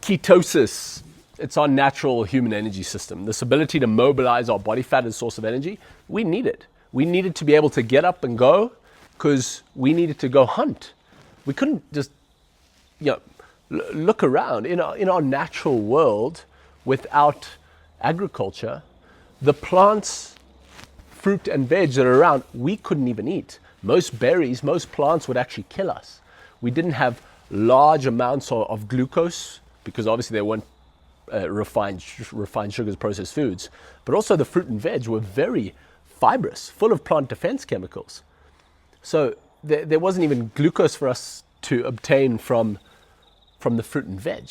Ketosis. It's our natural human energy system. This ability to mobilize our body fat as a source of energy, we need it. We needed to be able to get up and go because we needed to go hunt. We couldn't just, look around. In our natural world, without agriculture, the plants, fruit and veg that are around, we couldn't even eat. Most berries, most plants would actually kill us. We didn't have large amounts of glucose because obviously they weren't refined sugars, processed foods, but also the fruit and veg were very fibrous, full of plant defense chemicals. So there wasn't even glucose for us to obtain from the fruit and veg.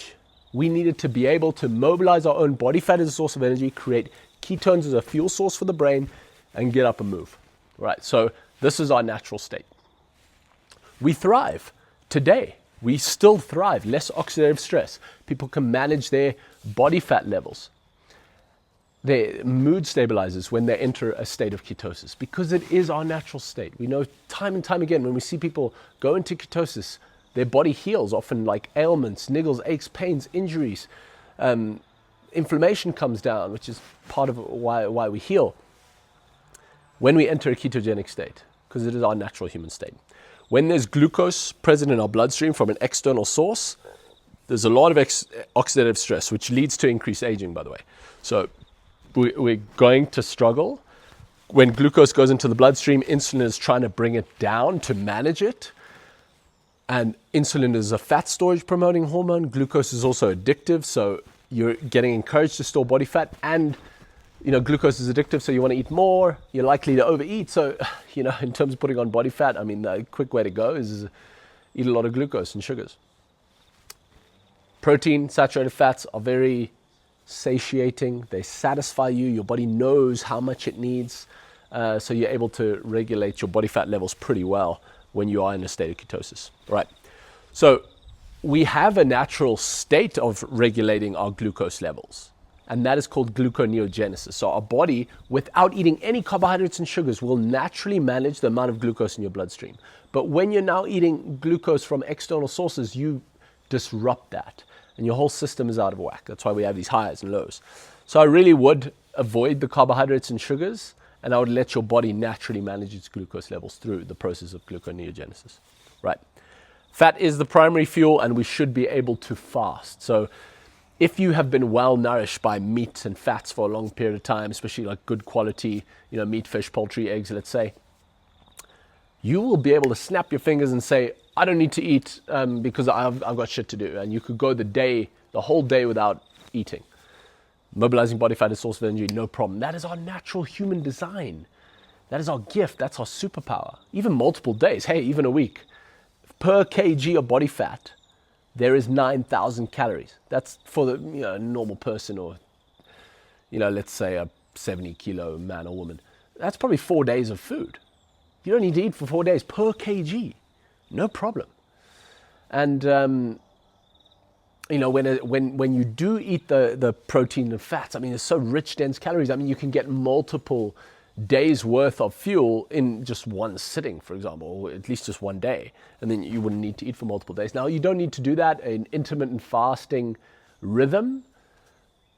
We needed to be able to mobilize our own body fat as a source of energy, create ketones as a fuel source for the brain, and get up and move. Right, so this is our natural state. We thrive today. We still thrive, less oxidative stress. People can manage their body fat levels. Their mood stabilizes when they enter a state of ketosis because it is our natural state. We know time and time again when we see people go into ketosis, their body heals, often like ailments, niggles, aches, pains, injuries. Inflammation comes down, which is part of why we heal when we enter a ketogenic state, because it is our natural human state. When there's glucose present in our bloodstream from an external source, there's a lot of oxidative stress, which leads to increased aging, by the way. So we're going to struggle. When glucose goes into the bloodstream, insulin is trying to bring it down to manage it. And insulin is a fat storage promoting hormone. Glucose is also addictive, so you're getting encouraged to store body fat, and glucose is addictive, so you want to eat more. You're likely to overeat. So, in terms of putting on body fat, the quick way to go is eat a lot of glucose and sugars. Protein, saturated fats are very satiating. They satisfy you. Your body knows how much it needs. So you're able to regulate your body fat levels pretty well when you are in a state of ketosis. Right. So we have a natural state of regulating our glucose levels, and that is called gluconeogenesis. So our body, without eating any carbohydrates and sugars, will naturally manage the amount of glucose in your bloodstream. But when you're now eating glucose from external sources, you disrupt that, and your whole system is out of whack. That's why we have these highs and lows. So I really would avoid the carbohydrates and sugars, and I would let your body naturally manage its glucose levels through the process of gluconeogenesis. Right. Fat is the primary fuel, and we should be able to fast. So if you have been well nourished by meats and fats for a long period of time, especially like good quality, meat, fish, poultry, eggs, let's say, you will be able to snap your fingers and say, I don't need to eat because I've got shit to do. And you could go the whole day without eating. Mobilizing body fat as a source of energy, no problem. That is our natural human design. That is our gift. That's our superpower. Even multiple days, hey, even a week. Per kg of body fat, there is 9,000 calories. That's for the normal person, or let's say a 70-kilo man or woman. That's probably 4 days of food. You don't need to eat for 4 days per kg, no problem. And when you do eat the protein and fats, it's so rich, dense calories. You can get multiple days worth of fuel in just one sitting, for example, or at least just one day, and then you wouldn't need to eat for multiple days. Now, you don't need to do that. An intermittent fasting rhythm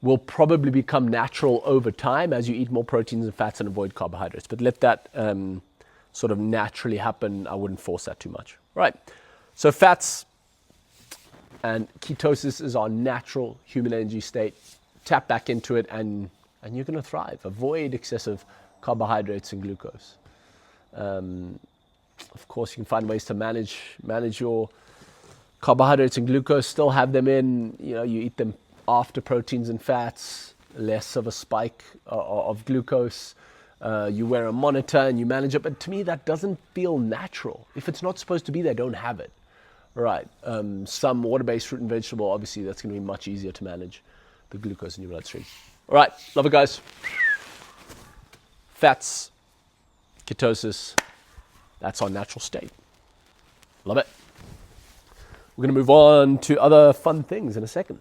will probably become natural over time as you eat more proteins and fats and avoid carbohydrates, but let that sort of naturally happen. I wouldn't force that too much. Right. So fats and ketosis is our natural human energy state. Tap back into it, and you're going to thrive. Avoid excessive carbohydrates and glucose. Of course, you can find ways to manage your carbohydrates and glucose, still have them in, you eat them after proteins and fats, less of a spike of glucose. You wear a monitor and you manage it, but to me that doesn't feel natural. If it's not supposed to be there, don't have it. Right. Some water-based fruit and vegetable, obviously that's going to be much easier to manage the glucose in your bloodstream. All right, love it, guys. Fats, ketosis, that's our natural state. Love it. We're going to move on to other fun things in a second.